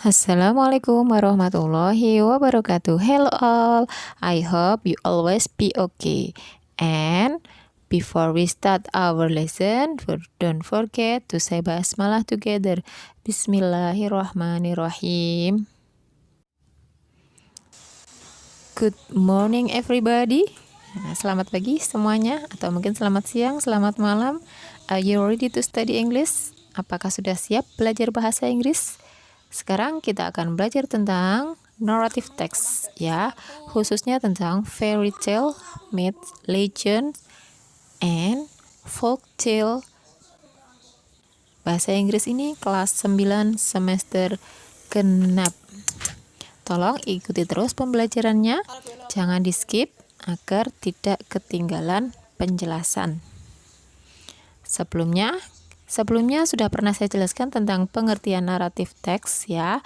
Assalamualaikum warahmatullahi wabarakatuh. Hello all, I hope you always be okay. And before we start our lesson, don't forget to say basmalah together. Bismillahirrahmanirrahim. Good morning everybody. Selamat pagi semuanya, atau mungkin selamat siang, selamat malam. Are you ready to study English? Apakah sudah siap belajar bahasa Inggris? Sekarang kita akan belajar tentang narrative text, ya, khususnya tentang fairy tale, myth, legend, and folk tale. Bahasa Inggris ini kelas 9 semester genap. Tolong ikuti terus pembelajarannya, jangan di skip agar tidak ketinggalan penjelasan. Sebelumnya sudah pernah saya jelaskan tentang pengertian naratif teks, ya.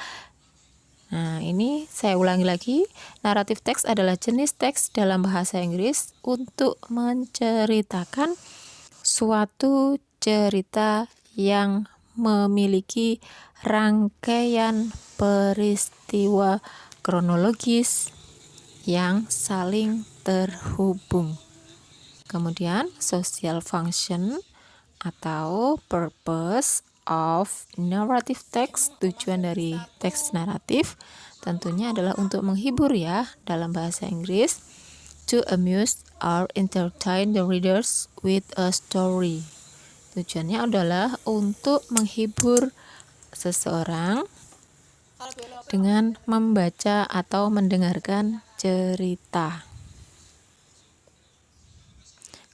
Nah, ini saya ulangi lagi. Naratif teks adalah jenis teks dalam bahasa Inggris untuk menceritakan suatu cerita yang memiliki rangkaian peristiwa kronologis yang saling terhubung. Kemudian, social function atau purpose of narrative text, tujuan dari teks naratif tentunya adalah untuk menghibur, ya, dalam bahasa Inggris, to amuse or entertain the readers with a story. Tujuannya adalah untuk menghibur seseorang dengan membaca atau mendengarkan cerita.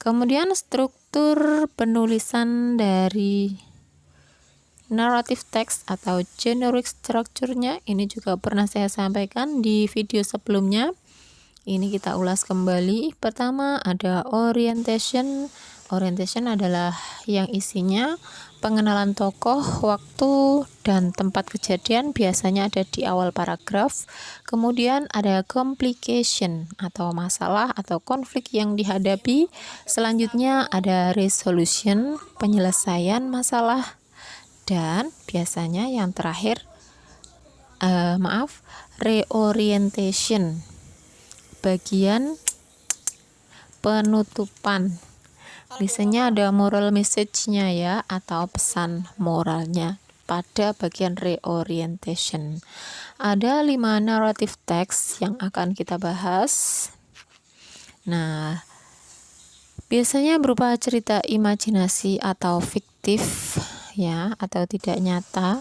Kemudian struktur penulisan dari narrative text atau generic structure-nya ini juga pernah saya sampaikan di video sebelumnya. Ini kita ulas kembali. Pertama ada orientation. Orientation adalah yang isinya pengenalan tokoh, waktu, dan tempat kejadian, biasanya ada di awal paragraf. Kemudian ada complication atau masalah atau konflik yang dihadapi. Selanjutnya ada resolution, penyelesaian masalah. Dan biasanya yang terakhir reorientation, bagian penutupan. Biasanya ada moral message-nya, ya, atau pesan moralnya pada bagian reorientation. Ada 5 narrative text yang akan kita bahas. Nah, biasanya berupa cerita imajinasi atau fiktif, ya, atau tidak nyata,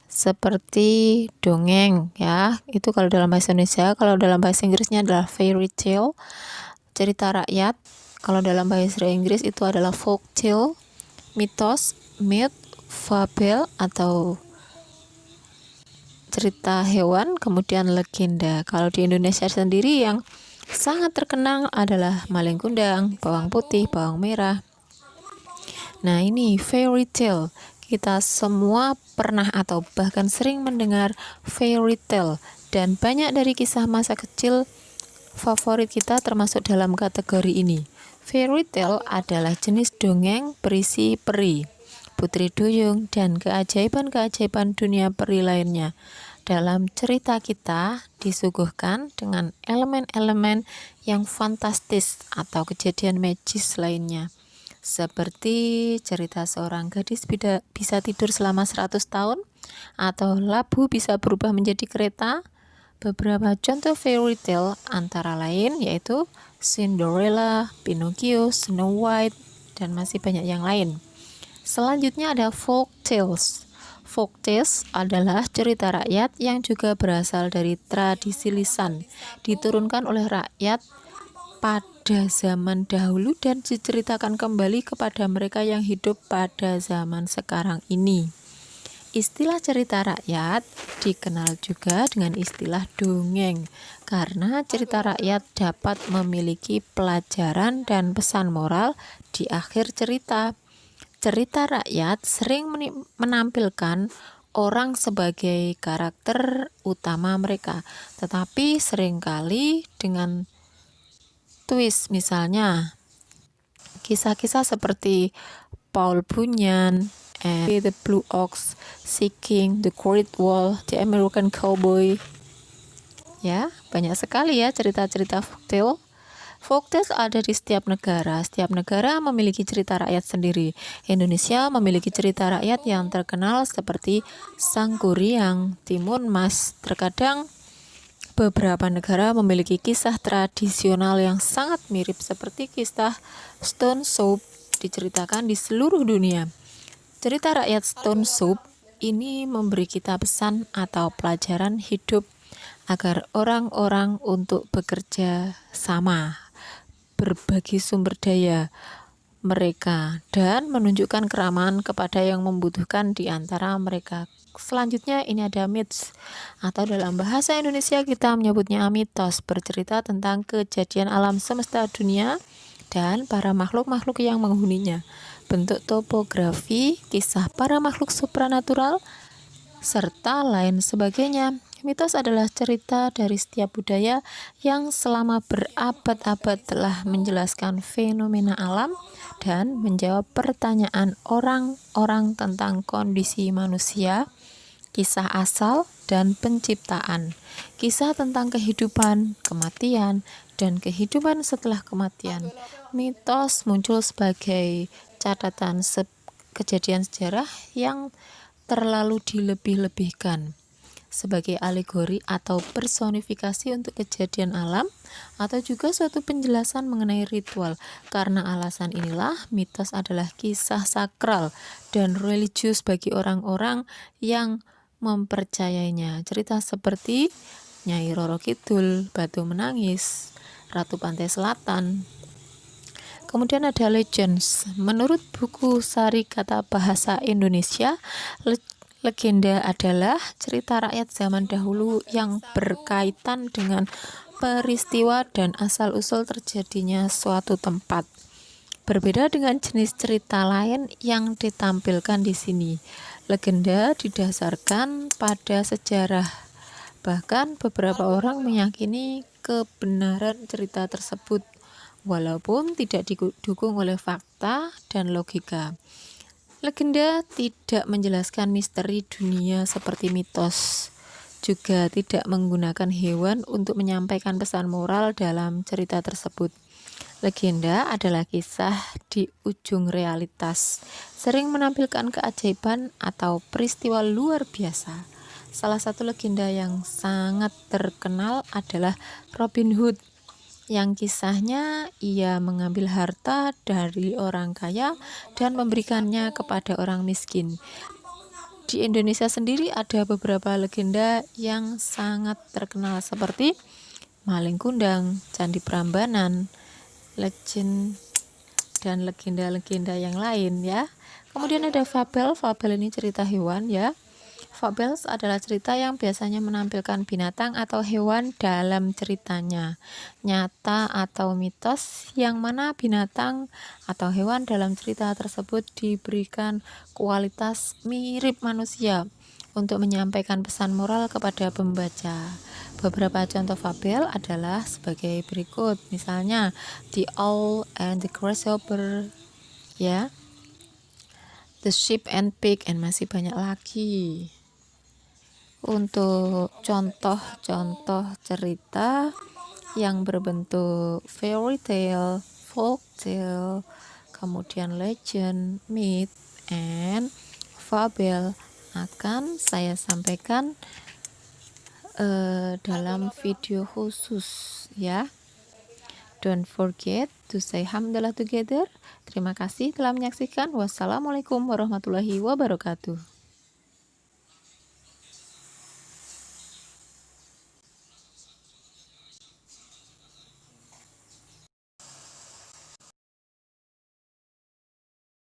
seperti dongeng, ya. Itu kalau dalam bahasa Indonesia. Kalau dalam bahasa Inggrisnya adalah fairy tale, cerita rakyat. Kalau dalam bahasa Inggris itu adalah folk tale, mitos, myth, fabel atau cerita hewan, kemudian legenda. Kalau di Indonesia sendiri yang sangat terkenal adalah Malin Kundang, Bawang Putih, Bawang Merah. Nah, ini fairy tale. Kita semua pernah atau bahkan sering mendengar fairy tale, dan banyak dari kisah masa kecil favorit kita termasuk dalam kategori ini. Fairy tale adalah jenis dongeng berisi peri, putri duyung, dan keajaiban-keajaiban dunia peri lainnya. Dalam cerita kita disuguhkan dengan elemen-elemen yang fantastis atau kejadian magis lainnya, seperti cerita seorang gadis bisa tidur selama 100 tahun, atau labu bisa berubah menjadi kereta. Beberapa contoh fairy tale antara lain yaitu Cinderella, Pinocchio, Snow White, dan masih banyak yang lain. Selanjutnya ada folk tales. Folk tales adalah cerita rakyat yang juga berasal dari tradisi lisan, diturunkan oleh rakyat pada zaman dahulu dan diceritakan kembali kepada mereka yang hidup pada zaman sekarang ini. Istilah cerita rakyat dikenal juga dengan istilah dongeng, karena cerita rakyat dapat memiliki pelajaran dan pesan moral di akhir cerita. Cerita rakyat sering menampilkan orang sebagai karakter utama mereka, tetapi seringkali dengan twist, misalnya kisah-kisah seperti Paul Bunyan, and The Blue Ox, Sea King, The Great Wall, The American Cowboy. Ya, banyak sekali ya cerita-cerita folktale. Folktales ada di setiap negara. Setiap negara memiliki cerita rakyat sendiri. Indonesia memiliki cerita rakyat yang terkenal seperti Sang Kuryang, Timun Mas. Terkadang beberapa negara memiliki kisah tradisional yang sangat mirip seperti kisah Stone Soup diceritakan di seluruh dunia. Cerita rakyat Stone Soup ini memberi kita pesan atau pelajaran hidup agar orang-orang untuk bekerja sama, berbagi sumber daya mereka, dan menunjukkan keramahan kepada yang membutuhkan di antara mereka. Selanjutnya ini ada myths, atau dalam bahasa Indonesia kita menyebutnya mitos, bercerita tentang kejadian alam semesta dunia dan para makhluk-makhluk yang menghuninya. Bentuk topografi, kisah para makhluk supranatural, serta lain sebagainya. Mitos adalah cerita dari setiap budaya yang selama berabad-abad telah menjelaskan fenomena alam dan menjawab pertanyaan orang-orang tentang kondisi manusia, kisah asal dan penciptaan, kisah tentang kehidupan, kematian, dan kehidupan setelah kematian. Mitos muncul sebagai catatan kejadian sejarah yang terlalu dilebih-lebihkan, sebagai alegori atau personifikasi untuk kejadian alam, atau juga suatu penjelasan mengenai ritual. Karena alasan inilah mitos adalah kisah sakral dan religius bagi orang-orang yang mempercayainya. Cerita seperti Nyai Roro Kidul, Batu Menangis, Ratu Pantai Selatan. Kemudian ada legends. Menurut buku Sari Kata Bahasa Indonesia, legenda adalah cerita rakyat zaman dahulu yang berkaitan dengan peristiwa dan asal-usul terjadinya suatu tempat. Berbeda dengan jenis cerita lain yang ditampilkan di sini, legenda didasarkan pada sejarah. Bahkan beberapa orang meyakini kebenaran cerita tersebut, walaupun tidak didukung oleh fakta dan logika. Legenda tidak menjelaskan misteri dunia seperti mitos, juga tidak menggunakan hewan untuk menyampaikan pesan moral dalam cerita tersebut. Legenda adalah kisah di ujung realitas, sering menampilkan keajaiban atau peristiwa luar biasa. Salah satu legenda yang sangat terkenal adalah Robin Hood, yang kisahnya ia mengambil harta dari orang kaya dan memberikannya kepada orang miskin. Di Indonesia sendiri ada beberapa legenda yang sangat terkenal seperti Maling Kundang, Candi Prambanan, legend dan legenda-legenda yang lain ya. Kemudian ada fabel. Fabel ini cerita hewan ya. Fables adalah cerita yang biasanya menampilkan binatang atau hewan dalam ceritanya, nyata atau mitos, yang mana binatang atau hewan dalam cerita tersebut diberikan kualitas mirip manusia untuk menyampaikan pesan moral kepada pembaca. Beberapa contoh fabel adalah sebagai berikut, misalnya The Owl and the Grasshopper, ya, The Sheep and Pig, dan masih banyak lagi. Untuk contoh-contoh cerita yang berbentuk fairy tale, folk tale, kemudian legend, myth, and fable akan saya sampaikan dalam video khusus ya. Don't forget to say hamdalah together. Terima kasih telah menyaksikan. Wassalamualaikum warahmatullahi wabarakatuh.